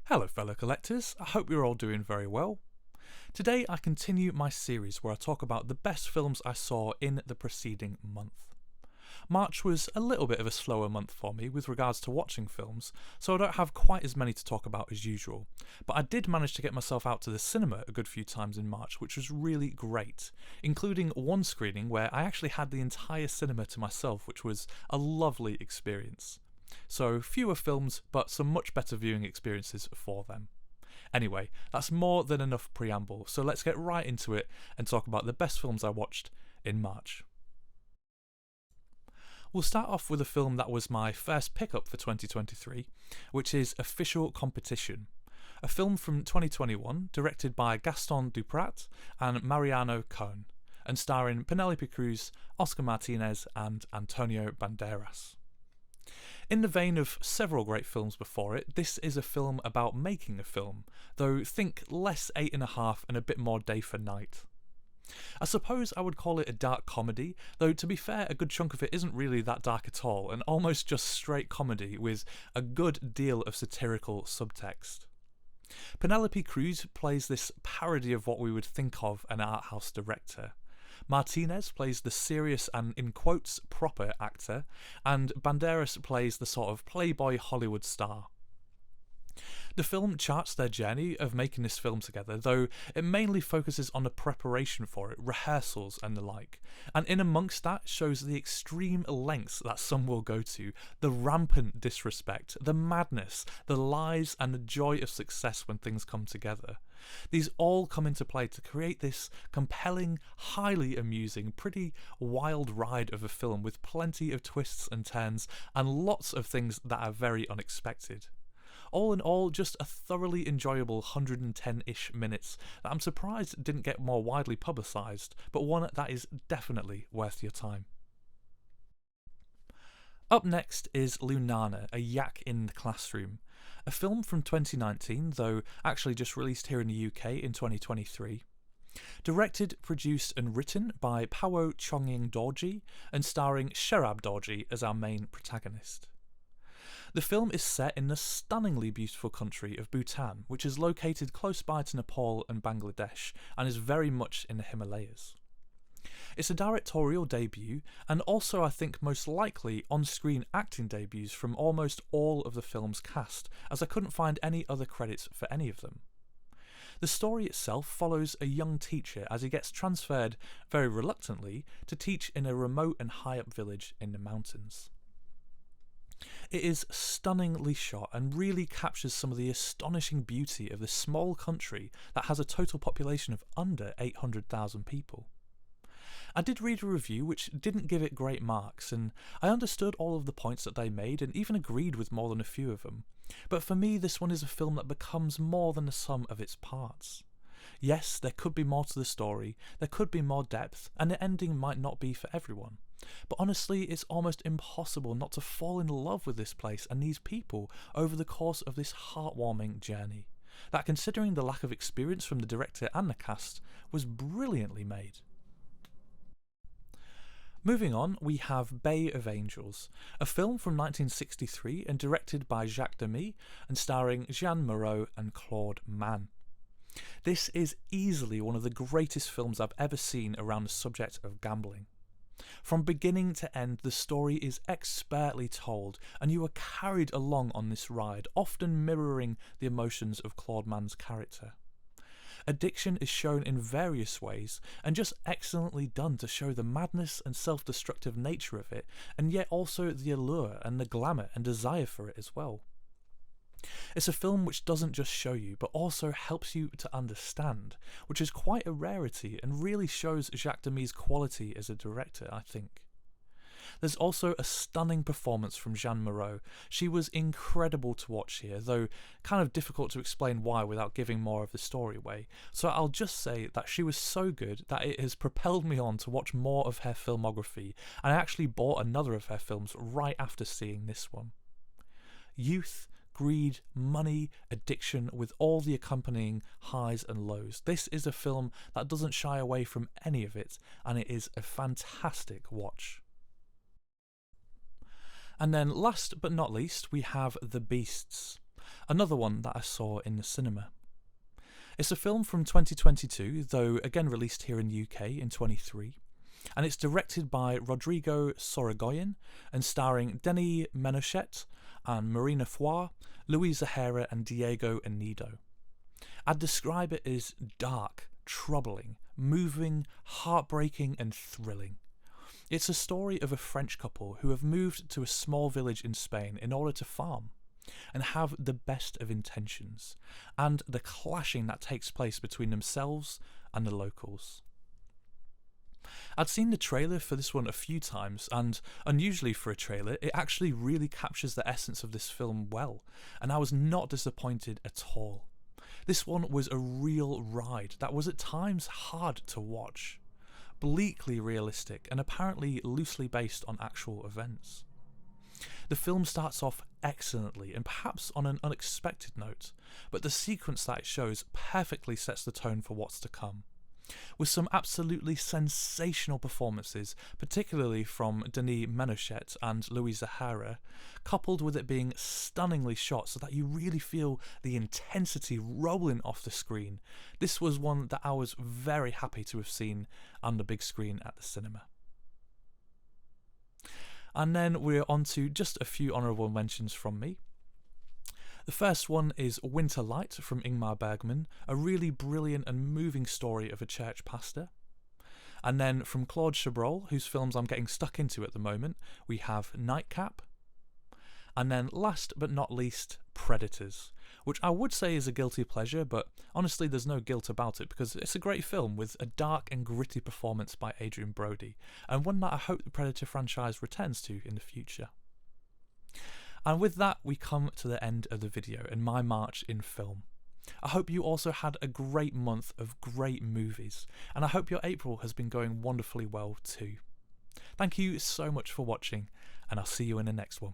Hello fellow collectors, I hope you're all doing very well. Today I continue my series where I talk about the best films I saw in the preceding month. March was a little bit of a slower month for me with regards to watching films, so I don't have quite as many to talk about as usual, but I did manage to get myself out to the cinema a good few times in March, which was really great, including one screening where I actually had the entire cinema to myself, which was a lovely experience. So fewer films, but some much better viewing experiences for them. Anyway, that's more than enough preamble, so let's get right into it and talk about the best films I watched in March. We'll start off with a film that was my first pickup for 2023, which is Official Competition, a film from 2021 directed by Gaston Duprat and Mariano Cohn, and starring Penelope Cruz, Oscar Martinez and Antonio Banderas. In the vein of several great films before it, this is a film about making a film, though think less 8.5 and a bit more day for night. I suppose I would call it a dark comedy, though to be fair a good chunk of it isn't really that dark at all, and almost just straight comedy with a good deal of satirical subtext. Penelope Cruz plays this parody of what we would think of an art house director. Martinez plays the serious and, in quotes, proper actor, and Banderas plays the sort of playboy Hollywood star. The film charts their journey of making this film together, though it mainly focuses on the preparation for it, rehearsals and the like, and in amongst that shows the extreme lengths that some will go to, the rampant disrespect, the madness, the lies and the joy of success when things come together. These all come into play to create this compelling, highly amusing, pretty wild ride of a film with plenty of twists and turns and lots of things that are very unexpected. All in all, just a thoroughly enjoyable 110-ish minutes that I'm surprised didn't get more widely publicised, but one that is definitely worth your time. Up next is Lunana, a Yak In the Classroom, a film from 2019, though actually just released here in the UK in 2023. Directed, produced and written by Pawo Chongying Dorji and starring Sherab Dorji as our main protagonist. The film is set in the stunningly beautiful country of Bhutan, which is located close by to Nepal and Bangladesh and is very much in the Himalayas. It's a directorial debut and also I think most likely on-screen acting debuts from almost all of the film's cast, as I couldn't find any other credits for any of them. The story itself follows a young teacher as he gets transferred, very reluctantly, to teach in a remote and high-up village in the mountains. It is stunningly shot and really captures some of the astonishing beauty of this small country that has a total population of under 800,000 people. I did read a review which didn't give it great marks, and I understood all of the points that they made and even agreed with more than a few of them, but for me this one is a film that becomes more than the sum of its parts. Yes, there could be more to the story, there could be more depth, and the ending might not be for everyone. But honestly, it's almost impossible not to fall in love with this place and these people over the course of this heartwarming journey, that considering the lack of experience from the director and the cast, was brilliantly made. Moving on, we have Bay of Angels, a film from 1963 and directed by Jacques Demy and starring Jeanne Moreau and Claude Mann. This is easily one of the greatest films I've ever seen around the subject of gambling. From beginning to end, the story is expertly told, and you are carried along on this ride, often mirroring the emotions of Claude Mann's character. Addiction is shown in various ways, and just excellently done to show the madness and self-destructive nature of it, and yet also the allure and the glamour and desire for it as well. It's a film which doesn't just show you, but also helps you to understand, which is quite a rarity and really shows Jacques Demy's quality as a director, I think. There's also a stunning performance from Jeanne Moreau. She was incredible to watch here, though kind of difficult to explain why without giving more of the story away, so I'll just say that she was so good that it has propelled me on to watch more of her filmography, and I actually bought another of her films right after seeing this one. Youth, greed, money, addiction, with all the accompanying highs and lows. This is a film that doesn't shy away from any of it, and it is a fantastic watch. And then last but not least, we have The Beasts, another one that I saw in the cinema. It's a film from 2022, though again released here in the UK in 23, and it's directed by Rodrigo Sorogoyen and starring Denis Menochet and Marina Foy, Louise Zahara and Diego Anido. I'd describe it as dark, troubling, moving, heartbreaking and thrilling. It's a story of a French couple who have moved to a small village in Spain in order to farm and have the best of intentions, and the clashing that takes place between themselves and the locals. I'd seen the trailer for this one a few times, and unusually for a trailer, it actually really captures the essence of this film well, and I was not disappointed at all. This one was a real ride that was at times hard to watch, bleakly realistic and apparently loosely based on actual events. The film starts off excellently and perhaps on an unexpected note, but the sequence that it shows perfectly sets the tone for what's to come, with some absolutely sensational performances, particularly from Denis Menochet and Louise Zahara, coupled with it being stunningly shot so that you really feel the intensity rolling off the screen. This was one that I was very happy to have seen on the big screen at the cinema. And then we're on to just a few honourable mentions from me. The first one is Winter Light from Ingmar Bergman, a really brilliant and moving story of a church pastor. And then from Claude Chabrol, whose films I'm getting stuck into at the moment, we have Nightcap. And then last but not least, Predators, which I would say is a guilty pleasure, but honestly there's no guilt about it because it's a great film with a dark and gritty performance by Adrian Brody, and one that I hope the Predator franchise returns to in the future. And with that, we come to the end of the video and my march in film. I hope you also had a great month of great movies, and I hope your April has been going wonderfully well too. Thank you so much for watching, and I'll see you in the next one.